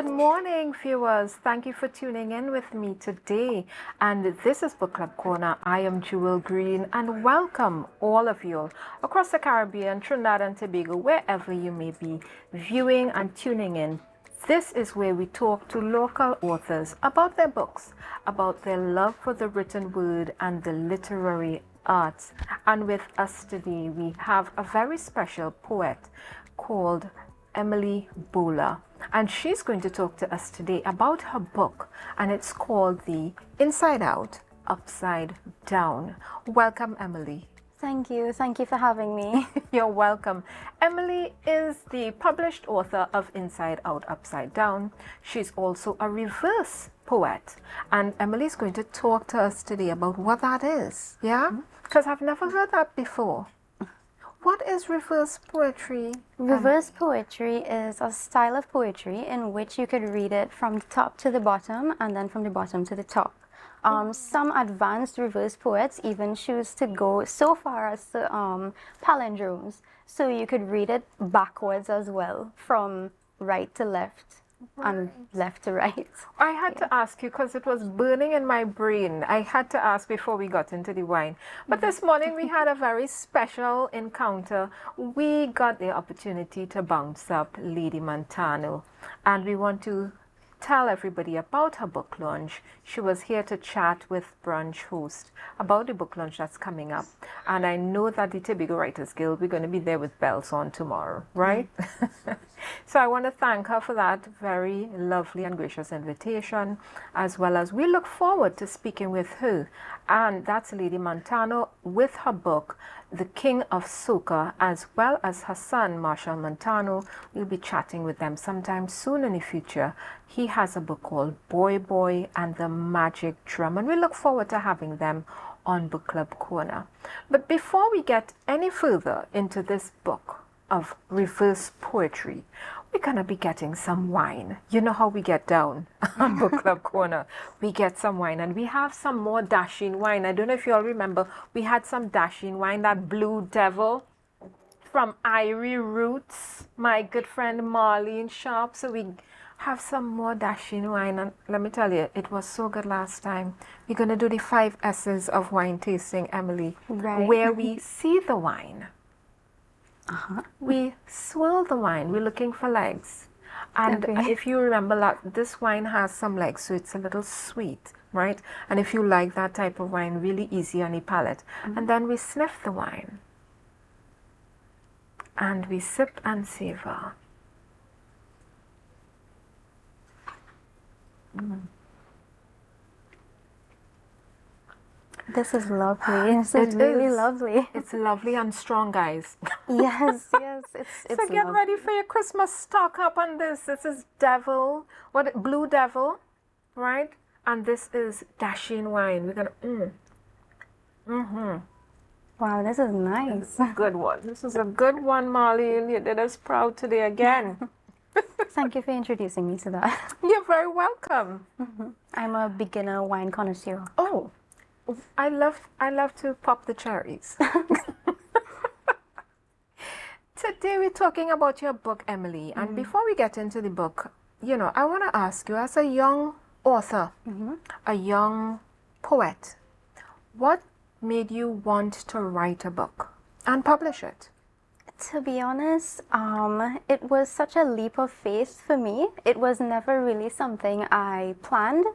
morning, viewers. Thank you for tuning in with me today. And this is Book Club Corner. I am Jewel Green, and welcome all of you across the Caribbean, Trinidad and Tobago, wherever you may be viewing and tuning in. This is where we talk to local authors about their books, about their love for the written word and the literary arts. And with us today, we have a very special poet called Emily Bhola, and she's going to talk to us today about her book, and it's called The Inside Out, Upside Down. Welcome, Emily. Thank you for having me. You're welcome. Emily is the published author of Inside Out, Upside Down. She's also a reverse poet, and Emily's going to talk to us today about what that is. Yeah, because I've never heard that before. What is reverse poetry? Reverse poetry is a style of poetry in which you could read it from the top to the bottom and then from the bottom to the top. Some advanced reverse poets even choose to go so far as to palindromes, so you could read it backwards as well, from right to left. And left to right. I had to ask you because it was burning in my brain. I had to ask before we got into the wine. But this morning we had a very special encounter. We got the opportunity to bounce up Lady Montano, and we want to tell everybody about her book launch. She was here to chat with Brunch host about the book launch that's coming up. And I know that the Tobago Writers Guild, we're going to be there with bells on tomorrow, right? So I want to thank her for that very lovely and gracious invitation, as well as we look forward to speaking with her. And that's Lady Montano with her book, The King of Soca, as well as her son, Marshall Montano. We'll be chatting with them sometime soon in the future. He has a book called Boy Boy and the Magic Drum, and we look forward to having them on Book Club Corner. But before we get any further into this book of reverse poetry, we're going to be getting some wine. You know how we get down on Book Club Corner. We get some wine, and we have some more dashing wine. I don't know if you all remember, we had some dashing wine, that Blue Devil from Irie Roots, my good friend Marlene Sharp. So we have some more dashing wine, and let me tell you, it was so good last time. We're going to do the 5 S's of wine tasting, Emily, where we see the wine. We swirl the wine. We're looking for legs. And if you remember that this wine has some legs, so it's a little sweet, right? And if you like that type of wine, really easy on the palate. And then we sniff the wine. And we sip and savor. This is lovely. This is really lovely. It's lovely and strong, guys. Yes. It's so get ready for your Christmas stock up on this. This is Blue Devil, right? And this is dashing wine. We're gonna Wow, this is nice. Good one. This is a good one, Marlene. You did us proud today again. Thank you for introducing me to that. You're very welcome. I'm a beginner wine connoisseur. Oh, I love to pop the cherries. Today we're talking about your book, Emily. And before we get into the book, I want to ask you, as a young author, a young poet, what made you want to write a book and publish it? To be honest, it was such a leap of faith for me. It was never really something I planned.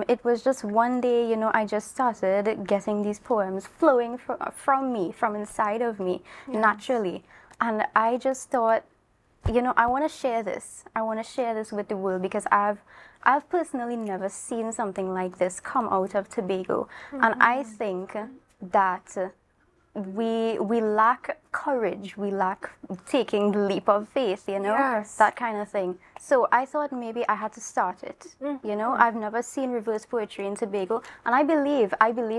It was just one day, I just started getting these poems flowing from me, from inside of me, naturally. And I just thought, I want to share this. I want to share this with the world, because I've personally never seen something like this come out of Tobago. And I think that we lack courage, we lack taking the leap of faith, that kind of thing. So I thought maybe I had to start it. I've never seen reverse poetry in Tobago, and I believe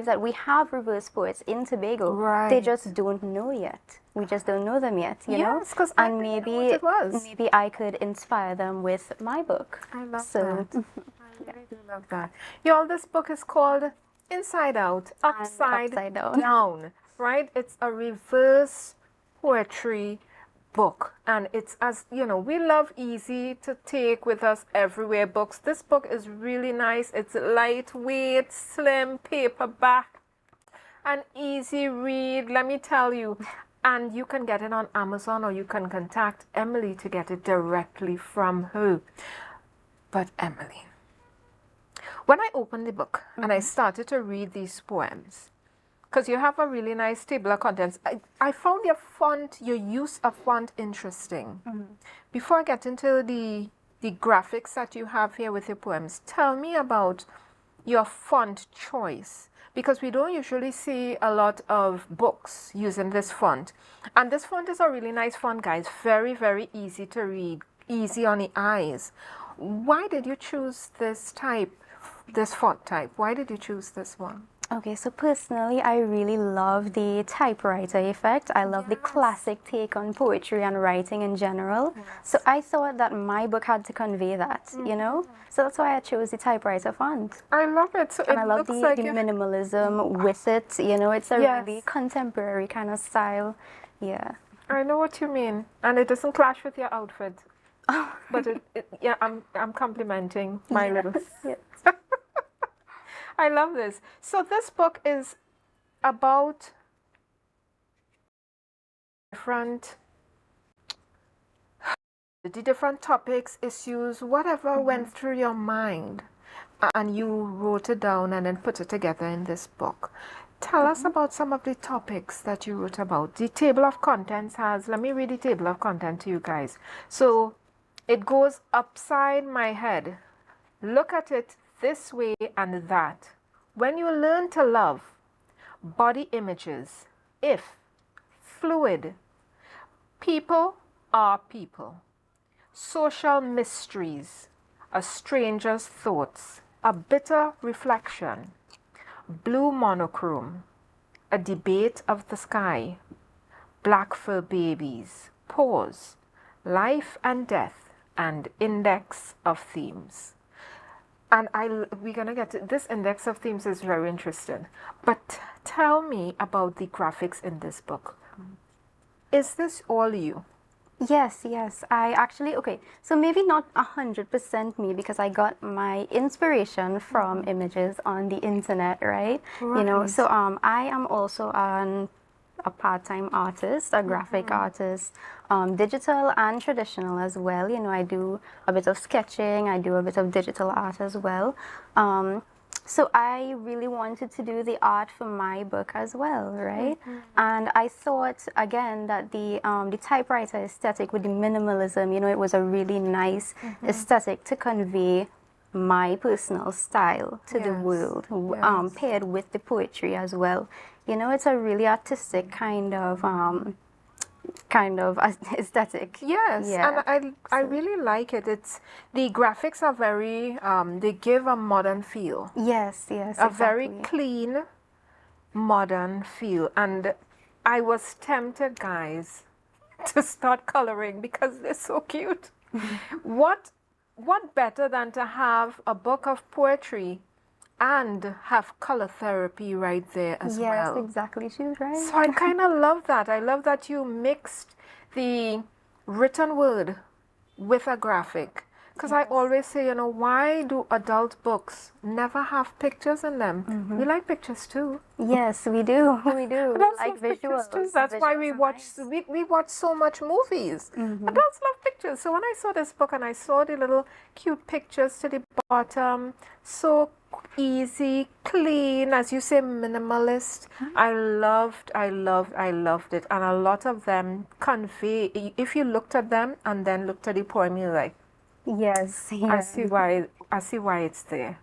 that we have reverse poets in Tobago. Right. They just don't know yet. We just don't know them yet, Yes, because maybe I could inspire them with my book. I love that. I really do love that. Y'all, this book is called Inside Out, Upside Down. Right? It's a reverse poetry book, and it's, as you know, we love easy to take with us everywhere books. This book is really nice. It's lightweight, slim, paperback, an easy read, let me tell you. And you can get it on Amazon, or you can contact Emily to get it directly from her. But Emily, when I opened the book and I started to read these poems, because you have a really nice table of contents, I found your font, your use of font interesting. Before I get into the graphics that you have here with your poems, tell me about your font choice, because we don't usually see a lot of books using this font. And this font is a really nice font, guys. Very, very easy to read, easy on the eyes. Why did you choose this font type? Why did you choose this one? Okay, so personally, I really love the typewriter effect. I love the classic take on poetry and writing in general. So I thought that my book had to convey that, you know? So that's why I chose the typewriter font. I love it. So And it I love looks the like minimalism with it, you know? It's a really contemporary kind of style. Yeah. I know what you mean. And it doesn't clash with your outfit. But yeah, I'm complimenting my little... Yes. I love this. So this book is about the different topics, issues, whatever went through your mind, and you wrote it down and then put it together in this book. Tell us about some of the topics that you wrote about. The table of contents has, let me read the table of content to you guys. So it goes upside my head. Look at it this way and that. When you learn to love, body images, if, fluid, people are people, social mysteries, a stranger's thoughts, a bitter reflection, blue monochrome, a debate of the sky, black fur babies, pause, life and death, and index of themes. And we're going to get to this index of themes is very interesting. But tell me about the graphics in this book. Is this all you? Yes, yes. I actually, okay, so maybe not 100% me, because I got my inspiration from images on the internet, right? You know, so I am also a part-time artist, a graphic artist, digital and traditional as well. You know, I do a bit of sketching, I do a bit of digital art as well. So I really wanted to do the art for my book as well, right? And I thought, again, that the typewriter aesthetic with the minimalism, you know, it was a really nice aesthetic to convey my personal style to the world, paired with the poetry as well. You know, it's a really artistic kind of aesthetic. Yes, and I really like it. It's the graphics are very they give a modern feel. Yes, yes, a very clean, modern feel. And I was tempted, guys, to start coloring because they're so cute. What better than to have a book of poetry and have color therapy right there as well. Yes, exactly. She's right. So I kind of love that. I love that you mixed the written word with a graphic. Because I always say, you know, why do adult books never have pictures in them? We like pictures too. Yes, we do. We do. Adults like love pictures visuals. too. That's why we watch we watch so much movies. Adults love pictures. So when I saw this book and I saw the little cute pictures to the bottom, so easy, clean, as you say, minimalist. I loved it. And a lot of them convey, if you looked at them and then looked at the poem, you're like, yes. I see why it's there.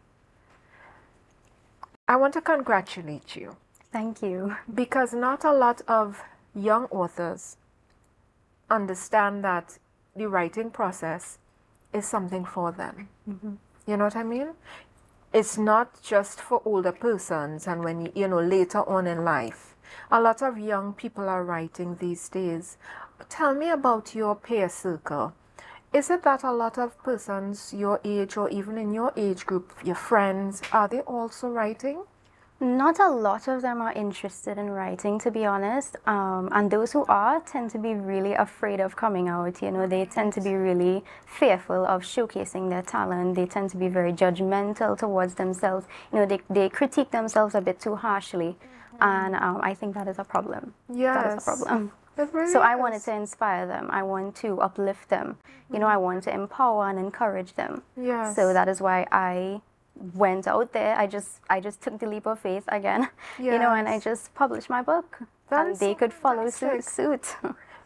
I want to congratulate you. Thank you. Because not a lot of young authors understand that the writing process is something for them. You know what I mean? It's not just for older persons and when you know later on in life. A lot of young people are writing these days. Tell me about your peer circle. Is it that a lot of persons your age or even in your age group, your friends, are they also writing? Not a lot of them are interested in writing, to be honest. And those who are tend to be really afraid of coming out. You know, they tend to be really fearful of showcasing their talent. They tend to be very judgmental towards themselves. You know, they critique themselves a bit too harshly. And I think that is a problem. That is a Yes. problem. It really So I wanted is. to inspire them. I want to uplift them. You know, I want to empower and encourage them. Yes. So that is why I went out there. I just took the leap of faith again, you know, and I Yes. just published my book. That And is they so could follow fantastic. suit.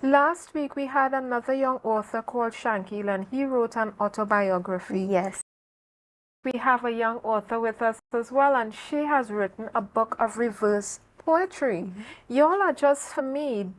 Last week we had another young author called Shankil, and he wrote an autobiography. Yes. We have a young author with us as well, and she has written a book of reverse poetry. Y'all are just, for me,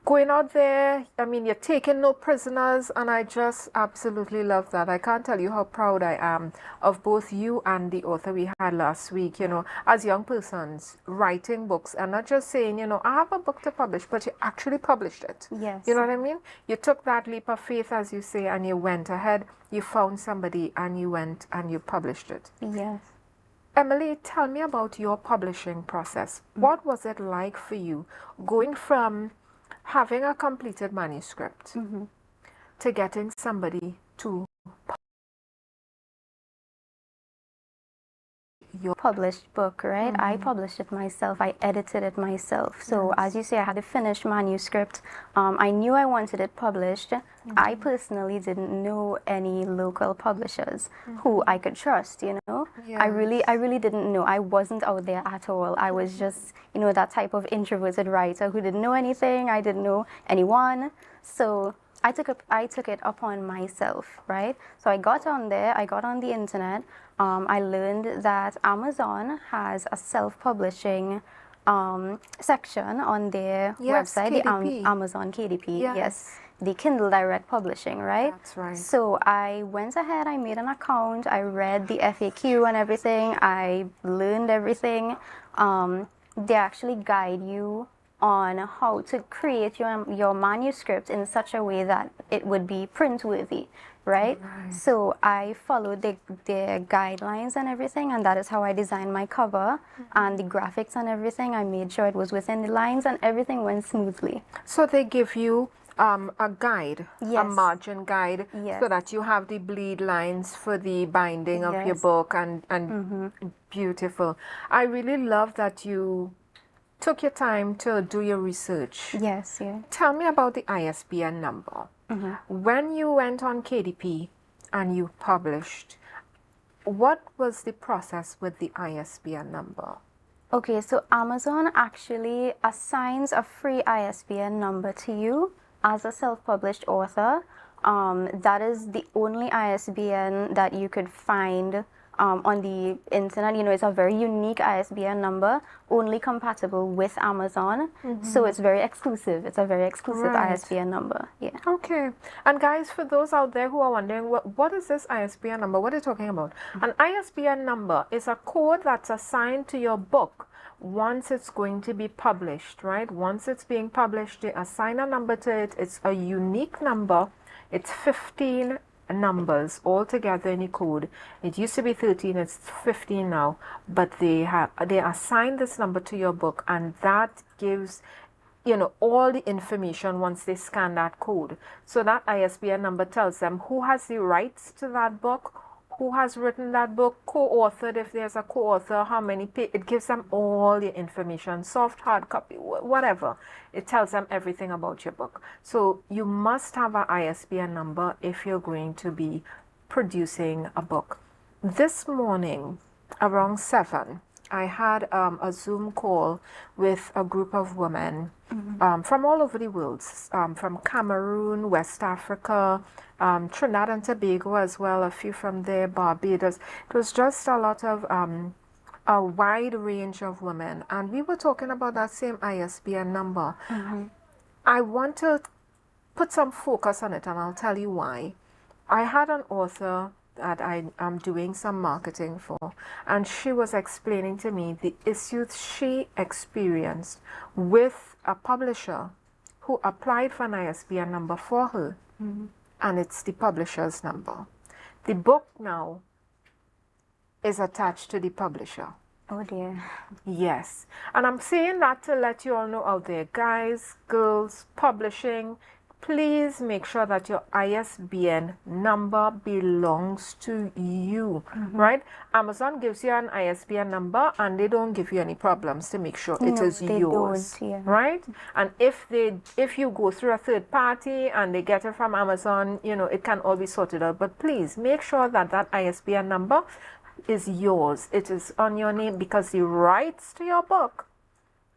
going out there. I mean, you're taking no prisoners, and I just absolutely love that. I can't tell you how proud I am of both you and the author we had last week, you know, as young persons writing books and not just saying, you know, I have a book to publish, but you actually published it. Yes. You know what I mean? You took that leap of faith, as you say, and you went ahead, you found somebody, and you went and you published it. Yes. Emily, tell me about your publishing process. What was it like for you going from having a completed manuscript to getting somebody to your Published book, right? I published it myself. I edited it myself. So as you say, I had a finished manuscript. I knew I wanted it published. I personally didn't know any local publishers who I could trust, you know. I really didn't know. I wasn't out there at all. I was just, you know, that type of introverted writer who didn't know anything. I didn't know anyone. So I took it upon myself, right? So I got on there, I got on the internet. I learned that Amazon has a self-publishing section on their website, KDP. the Amazon KDP, Yes. yes, the Kindle Direct Publishing, right? That's right. So I went ahead, I made an account, I read the FAQ and everything, I learned everything. They actually guide you on how to create your manuscript in such a way that it would be print-worthy, right? So I followed their guidelines and everything, and that is how I designed my cover and the graphics and everything. I made sure it was within the lines and everything went smoothly. So they give you a guide, a Yes. margin guide, Yes. so that you have the bleed lines for the binding of your Yes. book, and beautiful. I really love that you took your time to do your research. Yes, yeah. Tell me about the ISBN number. When you went on KDP and you published, what was the process with the ISBN number? Okay, so Amazon actually assigns a free ISBN number to you as a self-published author. That is the only ISBN that you could find on the internet. You know, it's a very unique ISBN number, only compatible with Amazon. So it's very exclusive. It's a very exclusive Right. ISBN number. Yeah. Okay. And guys, for those out there who are wondering, what is this ISBN number? What are you talking about? An ISBN number is a code that's assigned to your book once it's going to be published, right? Once it's being published, they assign a number to it. It's a unique number. It's 15 numbers all together in a code. It used to be 13, it's 15 now, but they assign this number to your book, and that gives, you know, all the information once they scan that code. So that ISBN number tells them who has the rights to that book, who has written that book, co-authored, if there's a co-author, how many it gives them all the information, soft, hard copy, whatever. It tells them everything about your book. So you must have an ISBN number if you're going to be producing a book. This morning, around 7, I had a Zoom call with a group of women from all over the world, from Cameroon, West Africa, Trinidad and Tobago as well, a few from there, Barbados. It was just a lot of, a wide range of women. And we were talking about that same ISBN number. I want to put some focus on it, and I'll tell you why. I had an author that I am doing some marketing for, and she was explaining to me the issues she experienced with a publisher who applied for an ISBN number for her, and it's the publisher's number. The book now is attached to the publisher. Oh dear. Yes. And I'm saying that to let you all know out there, guys, girls, publishing, please make sure that your ISBN number belongs to you, right? Amazon gives you an ISBN number and they don't give you any problems to make sure it No, is they yours, don't, yeah. right? And if you go through a third party and they get it from Amazon, you know, it can all be sorted out. But please make sure that that ISBN number is yours. It is on your name, because the rights to your book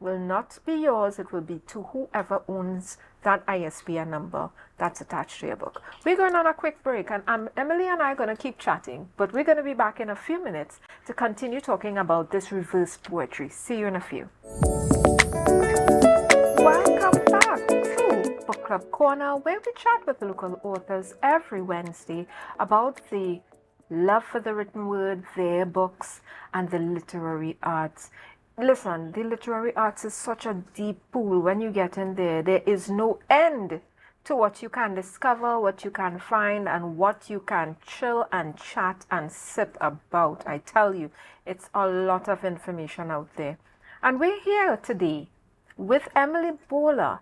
will not be yours. It will be to whoever owns that ISBN number that's attached to your book. We're going on a quick break, and Emily and I are going to keep chatting, but we're going to be back in a few minutes to continue talking about this reverse poetry. See you in a few. Welcome back to Book Club Corner, where we chat with local authors every Wednesday about the love for the written word, their books, and the literary arts. Listen, the literary arts is such a deep pool. When you get in there, there is no end to what you can discover, what you can find, and what you can chill and chat and sip about. I tell you, it's a lot of information out there. And we're here today with Emily Bhola,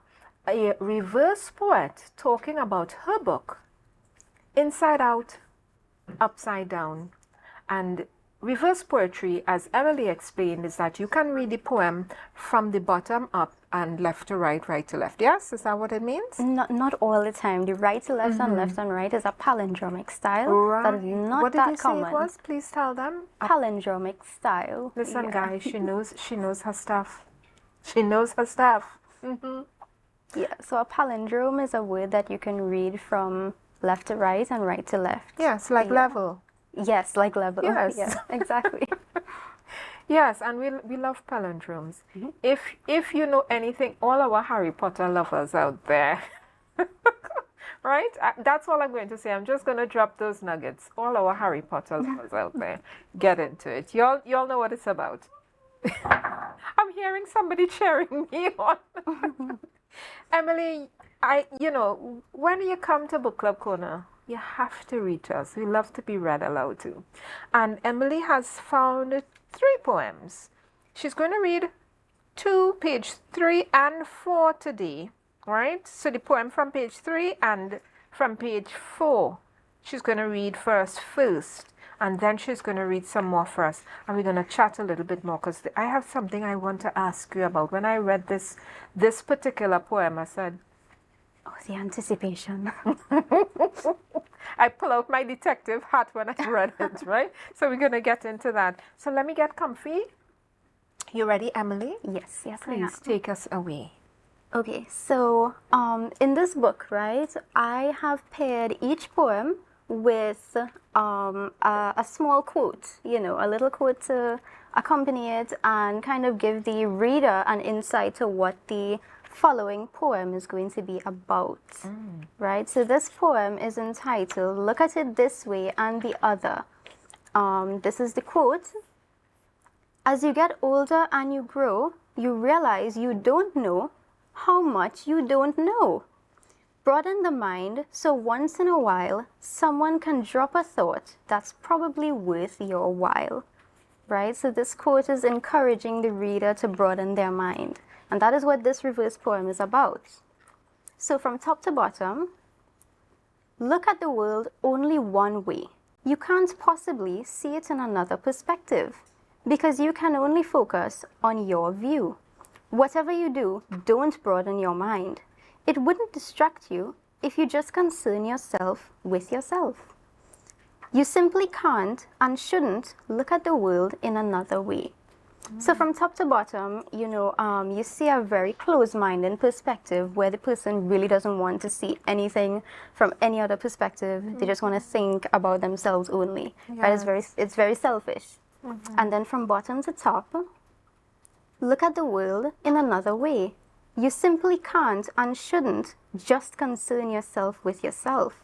a reverse poet, talking about her book, Inside Out, Upside Down. And reverse poetry, as Emily explained, is that you can read the poem from the bottom up and left to right, right to left. Yes, is that what it means? Not all the time. The right to left and left and right is a palindromic style. Right. That is not what did that you say common. it was? Please tell them. Palindromic style. Listen, Yeah. guys, she knows her stuff. She knows her stuff. Yeah, so a palindrome is a word that you can read from left to right and right to left. Yes, like level. Yes, like level. Yes. Yeah, exactly. Yes, and we love palindromes. If you know anything, all our Harry Potter lovers out there, right? That's all I'm going to say. I'm just going to drop those nuggets. All our Harry Potter lovers out there, get into it. Y'all know what it's about. I'm hearing somebody cheering me on. Emily, when you come to Book Club Corner, you have to read us. We love to be read aloud too. And Emily has found 3 poems. She's going to read page 3 and 4 today, right? So the poem from page 3 and from page 4, she's going to read first, and then she's going to read some more for us. And we're going to chat a little bit more, because I have something I want to ask you about. When I read this particular poem, I said, Oh, the anticipation. I pull out my detective hat when I read it, right? So we're going to get into that. So let me get comfy. You ready, Emily? Yes, I am. Please take us away. Okay, so in this book, right, I have paired each poem with a small quote, a little quote to accompany it and kind of give the reader an insight to what the following poem is going to be about, right? So this poem is entitled Look at It This Way and the Other. This is the quote. As you get older and you grow, you realize you don't know how much you don't know. Broaden the mind so once in a while, someone can drop a thought that's probably worth your while, right? So this quote is encouraging the reader to broaden their mind. And that is what this reverse poem is about. So from top to bottom, look at the world only one way. You can't possibly see it in another perspective because you can only focus on your view. Whatever you do, don't broaden your mind. It wouldn't distract you if you just concern yourself with yourself. You simply can't and shouldn't look at the world in another way. So from top to bottom, you see a very closed-minded perspective where the person really doesn't want to see anything from any other perspective. They just want to think about themselves only. Yes. Right? It's very selfish. And then from bottom to top, look at the world in another way. You simply can't and shouldn't just concern yourself with yourself.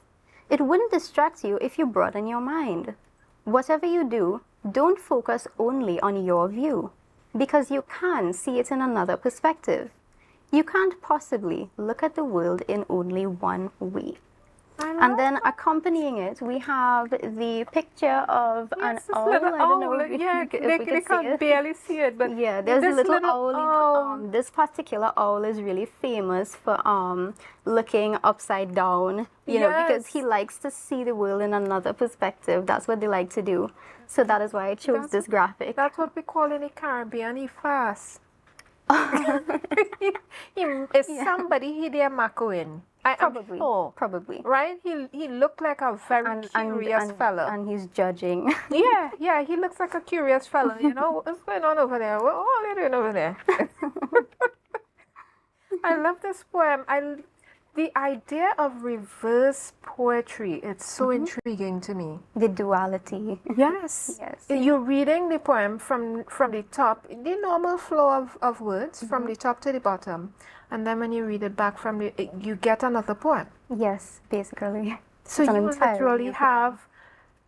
It wouldn't distract you if you broaden your mind. Whatever you do, don't focus only on your view, because you can see it in another perspective. You can't possibly look at the world in only one way. I And then accompanying it, we have the picture of an Yes, this owl. little I don't know owl. if, Yeah, if we they can see can't it. barely see it, but Yeah, there's a this little little owl. owl. This particular owl is really famous for looking upside down, you know, because he Yes. likes to see the world in another perspective. That's what they like to do. So that is why I chose this graphic. That's what we call in the Caribbean, he fast. Is somebody he there macoing? I am Probably, sure. probably. Right? He looked like a very curious fellow. And he's judging. Yeah, he looks like a curious fellow. You know, what's going on over there? What are they doing over there? I love this poem. The idea of reverse poetry, it's so intriguing to me. The duality. Yes. Yes. You're reading the poem from the top, the normal flow of words from the top to the bottom. And then when you read it back from you get another poem. Yes, basically. So It's an you entirely literally new poem. have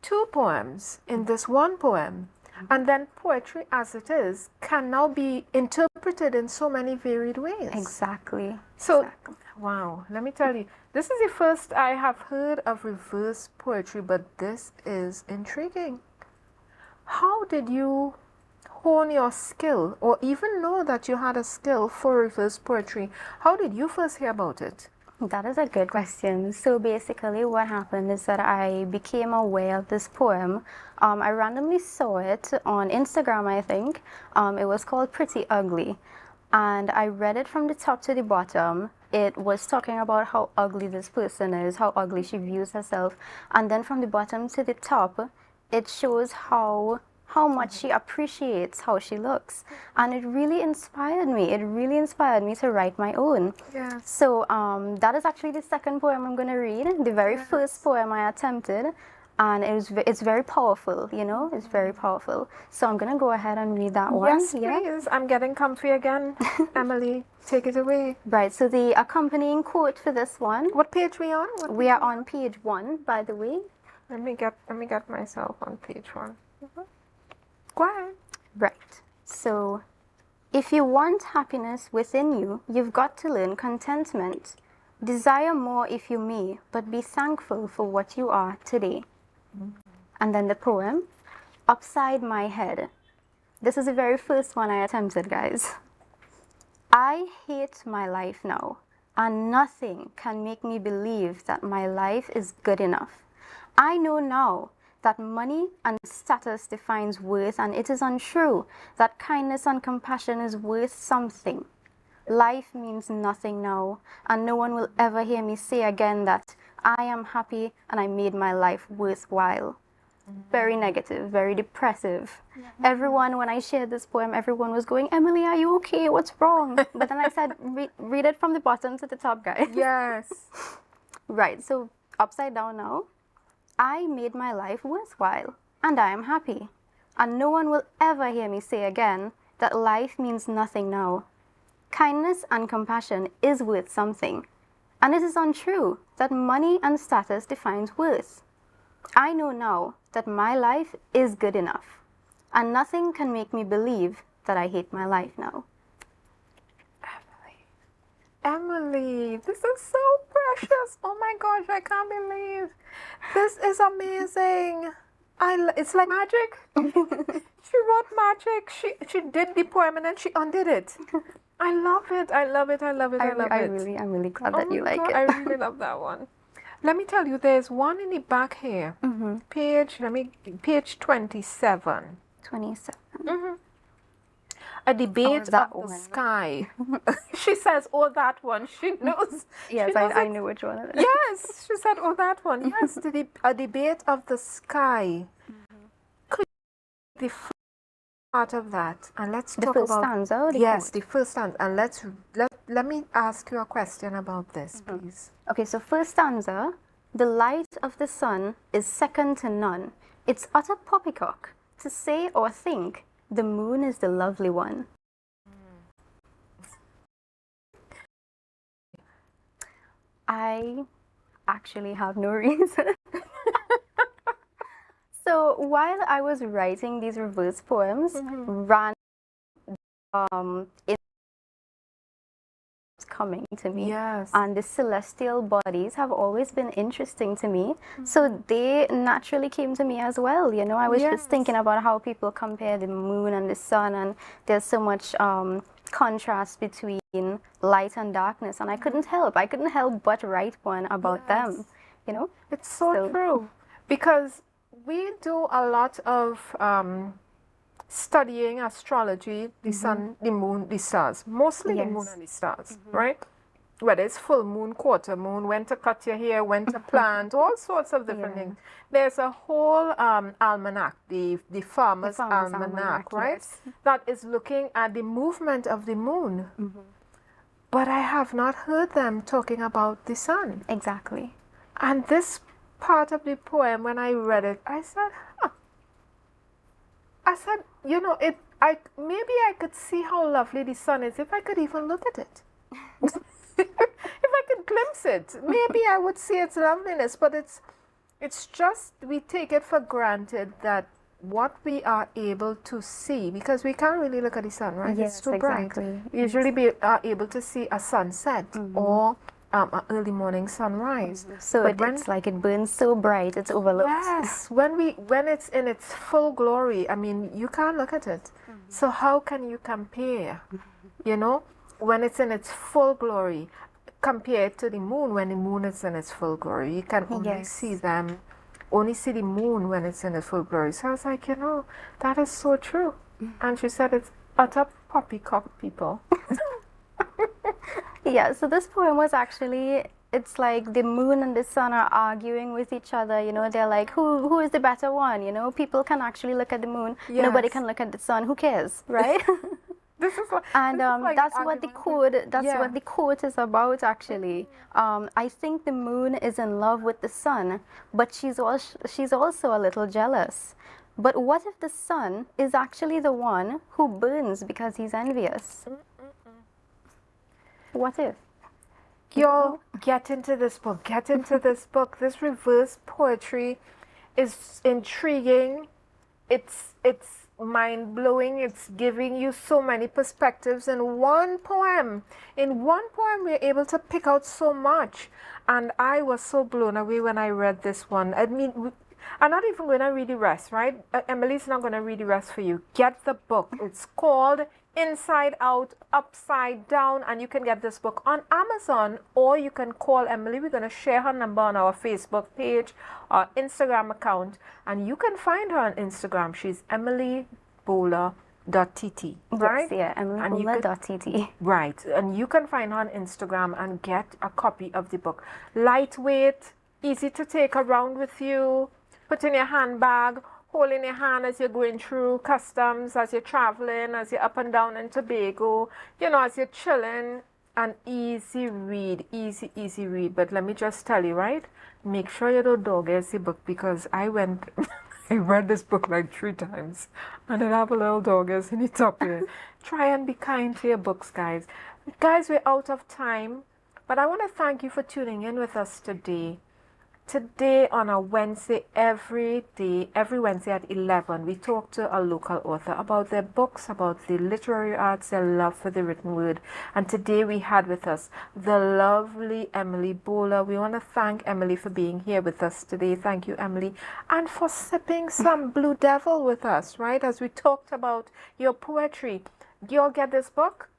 two poems in this one poem. And then poetry as it is can now be interpreted in so many varied ways. Exactly. So, Exactly. wow, let me tell you, this is the first I have heard of reverse poetry, but this is intriguing. How did you hone your skill or even know that you had a skill for reverse poetry? How did you first hear about it? That is a good question. So basically what happened is that I became aware of this poem. I randomly saw it on Instagram, I think. It was called Pretty Ugly. And I read it from the top to the bottom. It was talking about how ugly this person is, how ugly she views herself. And then from the bottom to the top, it shows how much she appreciates how she looks. And it really inspired me. It really inspired me to write my own. Yes. So that is actually the second poem I'm going to read. The very first poem I attempted. And it's very powerful, you know, it's very powerful. So I'm going to go ahead and read that one. Yes, please. I'm getting comfy again. Emily, take it away. Right, so the accompanying quote for this one. What page we on? We are on page 1, by the way. Let me get myself on page 1. Go ahead. Right, so if you want happiness within you, you've got to learn contentment. Desire more if you may, but be thankful for what you are today. And then the poem, Upside My Head. This is the very first one I attempted, guys. I hate my life now, and nothing can make me believe that my life is good enough. I know now that money and status defines worth, and it is untrue that kindness and compassion is worth something. Life means nothing now, and no one will ever hear me say again that I am happy and I made my life worthwhile. Very negative, very depressive. Everyone, when I shared this poem, everyone was going, Emily, are you okay? What's wrong? But then I said, read it from the bottom to the top, guys. Yes. Right, so upside down now. I made my life worthwhile, and I am happy. And no one will ever hear me say again that life means nothing now. Kindness and compassion is worth something. And it is untrue that money and status defines worth. I know now that my life is good enough, and nothing can make me believe that I hate my life now. Emily, this is so precious. Oh my gosh, I can't believe. This is amazing. It's like magic. She wrote magic. She did the poem and then she undid it. I love it. I love it. I love it. I love it. I'm really glad that you like God, it. I really love that one. Let me tell you, there's one in the back here. Page 27. 27. A debate Oh, that of the one. sky. She says, oh, that one. She knows. Yes, she knows I know which one it is. Yes, she said, oh, that one. Yes, a debate of the sky. Could you the first part of that? And let's The talk first about stanza or the yes, quote? the first stanza. And let me ask you a question about this, please. Okay, so first stanza. The light of the sun is second to none. It's utter poppycock to say or think the moon is the lovely one. I actually have no reason. So while I was writing these reverse poems, ran in coming to me. Yes. And the celestial bodies have always been interesting to me. So they naturally came to me as well. You know, I was just thinking about how people compare the moon and the sun, and there's so much contrast between light and darkness, and I couldn't help but write one about them, you know. It's so true, because we do a lot of studying astrology, the sun, the moon, the stars, mostly the moon and the stars, right? Whether it's full moon, quarter moon, when to cut your hair, when to plant, all sorts of different things. There's a whole almanac, the farmer's almanac, right? Yes. That is looking at the movement of the moon. But I have not heard them talking about the sun. Exactly. And this part of the poem, when I read it, I said, huh. I said, you know, maybe I could see how lovely the sun is if I could even look at it. If I could glimpse it, maybe I would see its loveliness. But it's just, we take it for granted that what we are able to see, because we can't really look at the sun, right? Yes, it's too exactly. bright. We usually we are able to see a sunset or an early morning sunrise. So it's like it burns so bright, it's overlooked. Yes, when it's in its full glory, I mean, you can't look at it. So how can you compare? You know, when it's in its full glory, compared to the moon, when the moon is in its full glory, you can only see them, only see the moon when it's in its full glory. So I was like, you know, that is so true. And she said it's utter poppycock, people. Yeah, so this poem was actually, it's like the moon and the sun are arguing with each other, you know, they're like, who is the better one, you know, people can actually look at the moon, nobody can look at the sun, who cares, right? This is what, and like that's what the quote is about, actually. I think the moon is in love with the sun, but she's also a little jealous. But what if the sun is actually the one who burns because he's envious? What if? Y'all, get into this book. Get into this book. This reverse poetry is intriguing. It's mind-blowing. It's giving you so many perspectives in one poem. In one poem, we're able to pick out so much. And I was so blown away when I read this one. I mean, I'm not even going to read the rest, right? Emily's not going to read the rest for you. Get the book. It's called Inside Out, Upside Down, and you can get this book on Amazon, or you can call Emily. We're going to share her number on our Facebook page, our Instagram account, and you can find her on Instagram. She's emilybola.tt, right? Yes, yeah, emilybola.tt. Right, and you can find her on Instagram and get a copy of the book. Lightweight, easy to take around with you, put in your handbag, hold in your hand as you're going through customs, as you're traveling, as you're up and down in Tobago, you know, as you're chilling. An easy read, easy read. But let me just tell you, right? Make sure you don't dog-ears the book, because I read this book like 3 times, and it have a little dog-ears in the top here. Try and be kind to your books, guys. Guys, we're out of time, but I want to thank you for tuning in with us today. Today on a Wednesday, every Wednesday at 11, we talk to a local author about their books, about the literary arts, their love for the written word. And today we had with us the lovely Emily Bhola. We want to thank Emily for being here with us today. Thank you, Emily. And for sipping some Blue Devil with us, right? As we talked about your poetry. You'll get this book.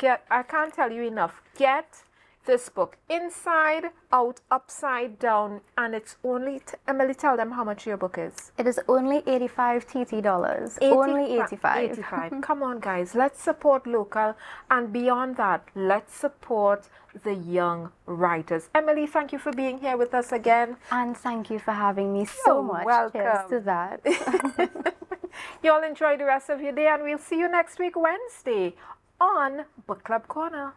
I can't tell you enough. Get this book, Inside Out, Upside Down, and it's only, Emily, tell them how much your book is. It is only $85 TT. Only 85. 85. Come on, guys, let's support local, and beyond that, let's support the young writers. Emily, thank you for being here with us again. And thank you for having me so much. Welcome. Cheers to that. You all enjoy the rest of your day, and we'll see you next week, Wednesday, on Book Club Corner.